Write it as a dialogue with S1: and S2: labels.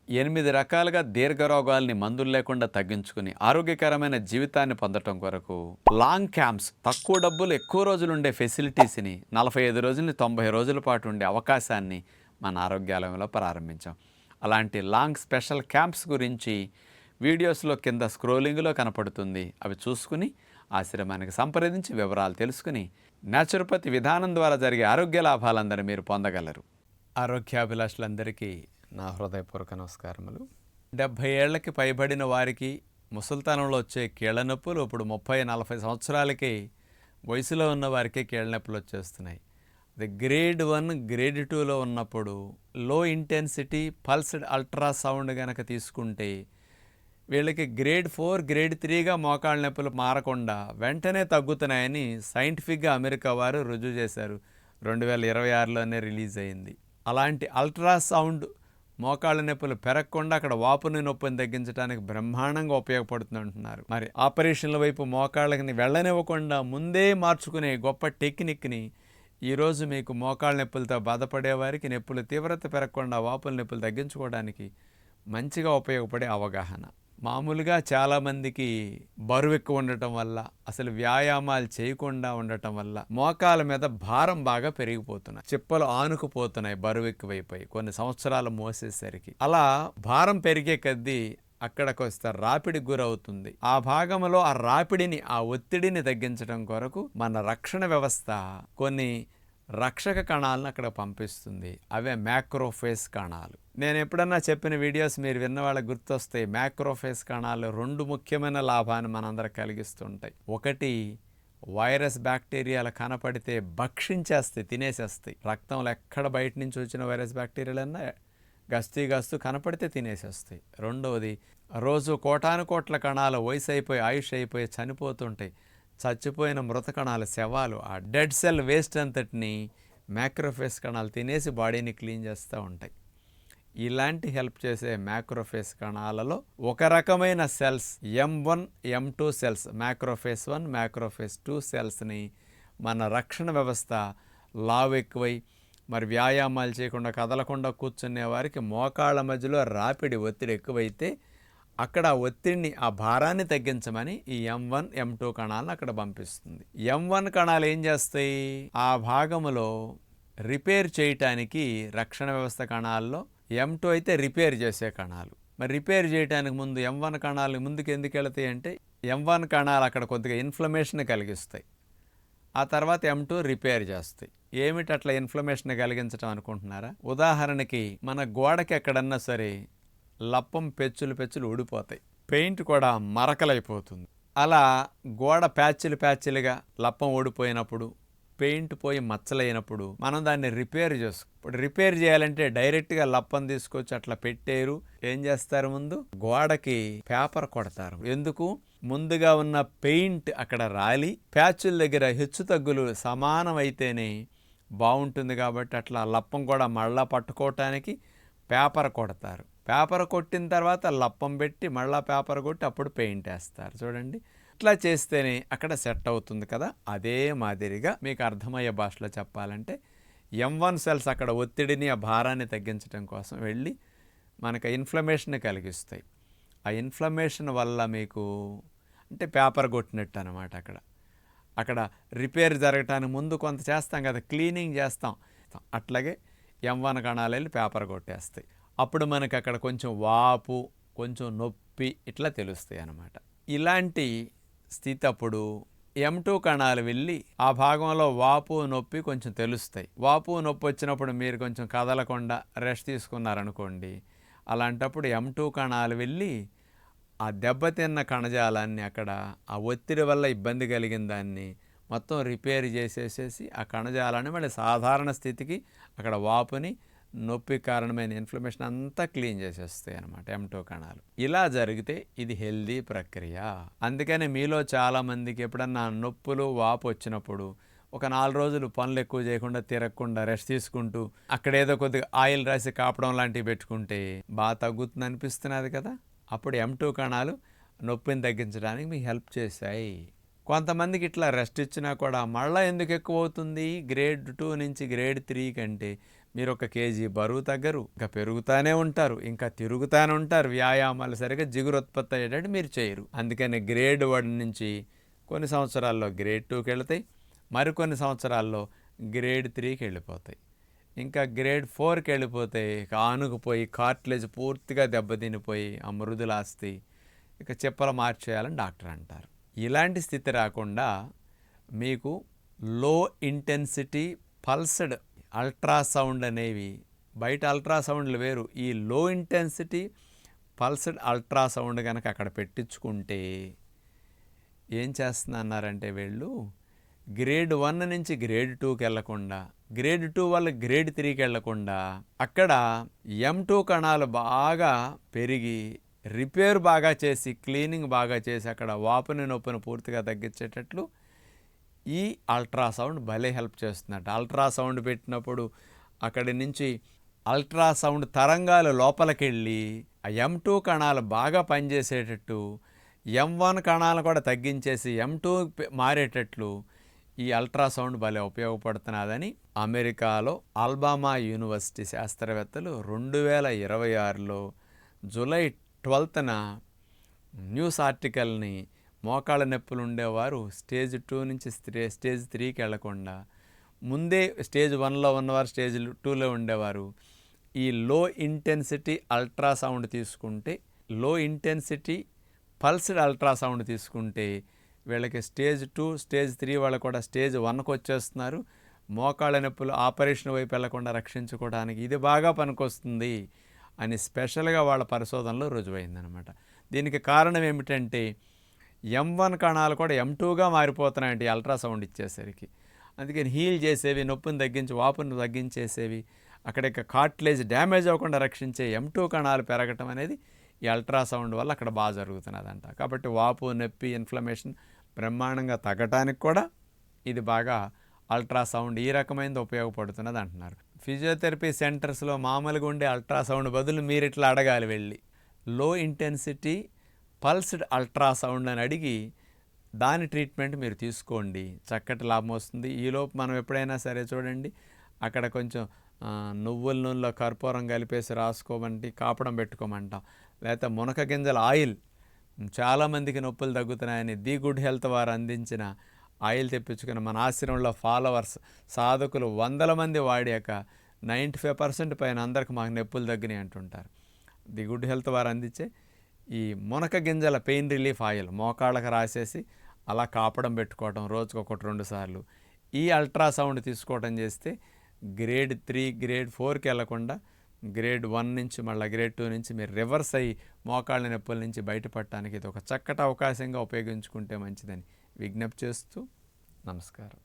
S1: 8 రకాలుగా దీర్ఘరోగాల్ని మందులు లేకుండా తగ్గించుకుని ఆరోగ్యకరమైన జీవితాన్ని పొందటం కొరకు లాంగ్ క్యాంప్స్, తక్కువ డబ్బులు ఎక్కువ రోజులు ఉండే ఫెసిలిటీస్ని 45 రోజులని 90 రోజుల పాటు ఉండే అవకాశాన్ని మన ఆరోగ్యాలయంలో ప్రారంభించాం. అలాంటి లాంగ్ స్పెషల్ క్యాంప్స్ గురించి వీడియోస్లో కింద స్క్రోలింగ్లో కనపడుతుంది. అవి చూసుకుని ఆశ్రమానికి సంప్రదించి వివరాలు తెలుసుకుని న్యాచురోపతి విధానం ద్వారా జరిగే ఆరోగ్య లాభాలందరూ మీరు పొందగలరు. ఆరోగ్యాభిలాషులందరికీ నా హృదయపూర్వక నమస్కారములు. 70 ఏళ్లకి పైబడిన వారికి ముసల్తనంలో వచ్చే కీళ్ళ నొప్పులు ఇప్పుడు 30-40 సంవత్సరాలకి వయసులో ఉన్న వారికి కీళ్ళ నొప్పులు వచ్చేస్తున్నాయి. అది గ్రేడ్ 1, గ్రేడ్ 2లో ఉన్నప్పుడు లో ఇంటెన్సిటీ పల్స్డ్ అల్ట్రాసౌండ్ కనుక తీసుకుంటే వీళ్ళకి గ్రేడ్ 4, గ్రేడ్ 3గా మోకాళ్ళ నొప్పులు మారకుండా వెంటనే తగ్గుతున్నాయని సైంటిఫిక్గా అమెరికా వారు రుజువు చేశారు. 2026లోనే రిలీజ్ అయింది. అలాంటి అల్ట్రాసౌండ్ మోకాళ్ళ నొప్పులు పెరగకుండా అక్కడ వాపుని నొప్పిని తగ్గించడానికి బ్రహ్మాండంగా ఉపయోగపడుతుంది అంటున్నారు. మరి ఆపరేషన్ల వైపు మోకాళ్ళని వెళ్ళనివ్వకుండా ముందే మార్చుకునే గొప్ప టెక్నిక్ని ఈరోజు మీకు మోకాళ్ళ నొప్పులతో బాధపడే వారికి నొప్పుల తీవ్రత పెరగకుండా వాపుల నొప్పులు తగ్గించుకోవడానికి మంచిగా ఉపయోగపడే అవగాహన. మామూలుగా చాలామందికి బరువు ఎక్కువ ఉండటం వల్ల, అసలు వ్యాయామాలు చేయకుండా ఉండటం వల్ల మోకాల మీద భారం బాగా పెరిగిపోతున్నాయి. చిప్పలు ఆనుకుపోతున్నాయి బరువు ఎక్కువైపోయి కొన్ని సంవత్సరాలు మోసేసరికి. అలా భారం పెరిగే కొద్దీ అక్కడికొస్తే రాపిడికి గురవుతుంది. ఆ భాగంలో ఆ రాపిడిని, ఆ ఒత్తిడిని తగ్గించడం కొరకు మన రక్షణ వ్యవస్థ కొన్ని రక్షక కణాలను అక్కడ పంపిస్తుంది. అవే మ్యాక్రోఫేజ్ కణాలు. నేను ఎప్పుడన్నా చెప్పిన వీడియోస్ మీరు విన్న వాళ్ళకి గుర్తొస్తాయి. మ్యాక్రోఫేజ్ కణాలు 2 ముఖ్యమైన లాభాన్ని మనందరికి కలిగిస్తుంటాయి. ఒకటి, వైరస్ బ్యాక్టీరియాలు కనపడితే భక్షించేస్తాయి, తినేసేస్తాయి. రక్తంలో ఎక్కడ బయట నుంచి వచ్చిన వైరస్ బ్యాక్టీరియాలన్నా గస్తూ కనపడితే తినేసేస్తాయి. రెండవది, రోజు కోటాను కోట్ల కణాలు వయసు అయిపోయి ఆయుష్ అయిపోయి చనిపోతుంటాయి. చచ్చిపోయిన మృత కణాల శవాలు, ఆ డెడ్ సెల్ వేస్ట్ అంతటిని మ్యాక్రోఫేజ్ కణాలు తినేసి బాడీని క్లీన్ చేస్తూ ఉంటాయి. ఇలాంటి హెల్ప్ చేసే మ్యాక్రోఫేజ్ కణాలలో ఒక రకమైన cells M1, M2 cells, macrophage 1, macrophage 2 సెల్స్ని మన రక్షణ వ్యవస్థ లావు ఎక్కువై మరి వ్యాయామాలు చేయకుండా కదలకుండా కూర్చునే వారికి మోకాళ్ళ మధ్యలో రాపిడి ఒత్తిడి ఎక్కువైతే అక్కడ ఒత్తిడిని, ఆ భారాన్ని తగ్గించమని ఈ M1, M2 కణాలను అక్కడ పంపిస్తుంది. M1 కణాలు ఏం చేస్తాయి? ఆ భాగములో రిపేర్ చేయటానికి రక్షణ వ్యవస్థ కణాల్లో, M2 అయితే రిపేర్ చేసే కణాలు. మరి రిపేర్ చేయడానికి ముందు M1 కణాలు ముందుకు ఎందుకు వెళతాయి అంటే M1 కణాలు అక్కడ కొద్దిగా ఇన్ఫ్లమేషన్ కలిగిస్తాయి. ఆ తర్వాత M2 రిపేర్ చేస్తాయి. ఏమిటి అట్లా ఇన్ఫ్లమేషన్ కలిగించడం అనుకుంటున్నారా? ఉదాహరణకి మన గోడకి ఎక్కడన్నా సరే లప్పం పెచ్చులు ఊడిపోతాయి. పెయింట్ కూడా మరకలైపోతుంది. అలా గోడ ప్యాచ్లుగా లప్పం ఊడిపోయినప్పుడు, పెయింట్ పోయి మచ్చలైనప్పుడు మనం దాన్ని రిపేర్ ఇప్పుడు రిపేర్ చేయాలంటే డైరెక్ట్గా లప్పం తీసుకొచ్చి అట్లా పెట్టేరు. ఏం చేస్తారు? ముందు గోడకి పేపర్ కొడతారు. ఎందుకు? ముందుగా ఉన్న పెయింట్ అక్కడ రాలి ప్యాచుల దగ్గర హెచ్చు తగ్గులు సమానమైతేనే బాగుంటుంది. కాబట్టి అట్లా లప్పం కూడా మళ్ళా పట్టుకోవటానికి పేపర్ కొడతారు. పేపర్ కొట్టిన తర్వాత లప్పం పెట్టి మళ్ళీ పేపర్ కొట్టి అప్పుడు పెయింట్ వేస్తారు. చూడండి, ఇట్లా చేస్తేనే అక్కడ సెట్ అవుతుంది కదా. అదే మాదిరిగా మీకు అర్థమయ్యే భాషలో చెప్పాలంటే M1 సెల్స్ అక్కడ ఒత్తిడిని, ఆ భారాన్ని తగ్గించడం కోసం వెళ్ళి మనకు ఇన్ఫ్లమేషన్ కలిగిస్తాయి. ఆ ఇన్ఫ్లమేషన్ వల్ల మీకు అంటే పేపర్ కొట్టినట్టు అనమాట. అక్కడ రిపేర్ జరగటానికి ముందు కొంత చేస్తాం కదా, క్లీనింగ్ చేస్తాం. అట్లాగే M1 కణాలు వెళ్ళి పేపర్ కొట్టేస్తాయి. అప్పుడు మనకి అక్కడ కొంచెం వాపు, కొంచెం నొప్పి ఇట్లా తెలుస్తాయి అన్నమాట. ఇలాంటి స్థితి అప్పుడు M2 కణాలు వెళ్ళి ఆ భాగంలో వాపు, నొప్పి కొంచెం తెలుస్తాయి. వాపు, నొప్పి వచ్చినప్పుడు మీరు కొంచెం కదలకుండా రెస్ట్ తీసుకున్నారనుకోండి, అలాంటప్పుడు M2 కణాలు వెళ్ళి ఆ దెబ్బతిన్న కణజాలాన్ని, అక్కడ ఆ ఒత్తిడి వల్ల ఇబ్బంది కలిగిన దాన్ని మొత్తం రిపేర్ చేసేసేసి ఆ కణజాలాన్ని మళ్ళీ సాధారణ స్థితికి, అక్కడ వాపుని, నొప్పి కారణమైన ఇన్ఫ్లమేషన్ అంతా క్లీన్ చేసేస్తాయి అన్నమాట M2 కణాలు. ఇలా జరిగితే ఇది హెల్దీ ప్రక్రియ. అందుకని మీలో చాలామందికి ఎప్పుడన్నా నొప్పులు, వాపు వచ్చినప్పుడు ఒక 4 రోజులు పనులు ఎక్కువ చేయకుండా, తిరగకుండా, రెస్ట్ తీసుకుంటూ అక్కడేదో కొద్దిగా ఆయిల్ రాసి కాపడం లాంటివి పెట్టుకుంటే బాగా తగ్గుతుంది అనిపిస్తున్నది కదా. అప్పుడు M2 కణాలు నొప్పిని తగ్గించడానికి మీకు హెల్ప్ చేశాయి. కొంతమందికి ఇట్లా రెస్ట్ ఇచ్చినా కూడా మళ్ళీ ఎందుకు ఎక్కువ అవుతుంది? గ్రేడ్ 2 నుంచి గ్రేడ్ 3 కంటే మీరు 1 కేజీ బరువు తగ్గరు, ఇంకా పెరుగుతానే ఉంటారు, ఇంకా తిరుగుతానే ఉంటారు. వ్యాయామాలు సరిగ్గా జిగురు ఉత్పత్తి అయ్యేటట్టు మీరు చేయరు. అందుకని గ్రేడ్ 1 నుంచి కొన్ని సంవత్సరాల్లో గ్రేడ్ 2కి వెళతాయి, మరికొన్ని సంవత్సరాల్లో గ్రేడ్ 3కి వెళ్ళిపోతాయి. ఇంకా గ్రేడ్ 4కి వెళ్ళిపోతే ఇక ఆనుకుపోయి కార్టిలేజ్ పూర్తిగా దెబ్బతినిపోయి ఆ మృదులాస్తి ఇక చిప్పలు మార్చేయాలని డాక్టర్ అంటారు. ఇలాంటి స్థితి రాకుండా మీకు లో ఇంటెన్సిటీ పల్స్డ్ అల్ట్రాసౌండ్ అనేవి, బయట అల్ట్రాసౌండ్లు వేరు, ఈ లో ఇంటెన్సిటీ పల్స్డ్ అల్ట్రాసౌండ్ కనుక అక్కడ పెట్టించుకుంటే ఏం చేస్తున్నారంటే వీళ్ళు గ్రేడ్ 1 నుంచి గ్రేడ్ 2కి వెళ్లకుండా, గ్రేడ్ 2 వల్ల గ్రేడ్ 3కి వెళ్లకుండా అక్కడ M2 కణాలు బాగా పెరిగి రిపేర్ బాగా చేసి క్లీనింగ్ బాగా చేసి అక్కడ వాపుని నొప్పిని పూర్తిగా తగ్గించేటట్లు ఈ అల్ట్రాసౌండ్ భలే హెల్ప్ చేస్తున్నట్టు. అల్ట్రాసౌండ్ పెట్టినప్పుడు అక్కడి నుంచి అల్ట్రాసౌండ్ తరంగాలు లోపలికి వెళ్ళి ఆ M2 కణాలు బాగా పనిచేసేటట్టు, M1 కణాలు కూడా తగ్గించేసి M2 మారేటట్లు ఈ అల్ట్రాసౌండ్ భలే ఉపయోగపడుతున్నదని అమెరికాలో అల్బామా యూనివర్సిటీ శాస్త్రవేత్తలు 2026లో జూలై 12న న్యూస్ ఆర్టికల్ని మోకాళ్ళ నొప్పులు ఉండేవారు స్టేజ్ 2 నుంచి స్టేజ్ 3కి వెళ్లకుండా ముందే స్టేజ్ 1లో ఉన్నవారు స్టేజ్ 2లో ఉండేవారు ఈ లో ఇంటెన్సిటీ అల్ట్రాసౌండ్ తీసుకుంటే, లో ఇంటెన్సిటీ పల్స్డ్ అల్ట్రాసౌండ్ తీసుకుంటే వీళ్ళకి స్టేజ్ 2 స్టేజ్ 3 వాళ్ళు కూడా స్టేజ్ 1కి వచ్చేస్తున్నారు. మోకాళ్ళ నొప్పులు ఆపరేషన్ వైపు వెళ్లకుండా రక్షించుకోవడానికి ఇది బాగా పనికొస్తుంది అని స్పెషల్గా వాళ్ళ పరిశోధనలో రుజువైందనమాట. దీనికి కారణం ఏమిటంటే M1 కణాలు కూడా M2గా మారిపోతున్నాయంటే అల్ట్రాసౌండ్ ఇచ్చేసరికి. అందుకని హీల్ చేసేవి, నొప్పిని తగ్గించి వాపుని తగ్గించేసేవి, అక్కడ కార్టిలేజ్ డ్యామేజ్ అవ్వకుండా రక్షించే M2 కణాలు పెరగటం అనేది ఈ అల్ట్రాసౌండ్ వల్ల అక్కడ బాగా జరుగుతున్నదంట. కాబట్టి వాపు, నొప్పి, ఇన్ఫ్లమేషన్ బ్రహ్మాండంగా తగ్గటానికి కూడా ఇది బాగా అల్ట్రాసౌండ్ ఈ రకమైనది ఉపయోగపడుతున్నది అంటున్నారు. ఫిజియోథెరపీ సెంటర్స్లో మామూలుగా ఉండే అల్ట్రాసౌండ్ బదులు మీరు ఇట్లా అడగాలి వెళ్ళి లో ఇంటెన్సిటీ పల్స్డ్ అల్ట్రాసౌండ్ అని అడిగి దాని ట్రీట్మెంట్ మీరు తీసుకోండి, చక్కటి లాభం వస్తుంది. ఈలోపు మనం ఎప్పుడైనా సరే చూడండి అక్కడ కొంచెం నువ్వుల నూనెలో కర్పూరం కలిపేసి రాసుకోమంటే కాపడం పెట్టుకోమంటాం, లేకపోతే మునక గింజల ఆయిల్, చాలామందికి నొప్పులు తగ్గుతున్నాయని ది గుడ్ హెల్త్ వారు అందించిన ఆయిల్ తెప్పించుకుని మన ఆశ్రమంలో ఫాలోవర్స్ సాధకులు 100 మంది వాడాక 95% పైన అందరికి మాకు నొప్పులు తగ్గినాయి అంటుంటారు. ది గుడ్ హెల్త్ వారు అందించే ఈ మునక గింజల పెయిన్ రిలీఫ్ ఆయిల్ మోకాళ్ళకు రాసేసి అలా కాపడం పెట్టుకోవడం రోజుకు 1-2 సార్లు, ఈ అల్ట్రాసౌండ్ తీసుకోవడం చేస్తే గ్రేడ్ 3 గ్రేడ్ 4కి వెళ్లకుండా గ్రేడ్ 1 నుంచి మళ్ళీ గ్రేడ్ 2 నుంచి మీరు రివర్స్ అయ్యి మోకాళ్ళ నొప్పుల నుంచి బయటపడటానికి ఇది ఒక చక్కటి అవకాశంగా ఉపయోగించుకుంటే మంచిదని విజ్ఞప్తి చేస్తూ నమస్కారం.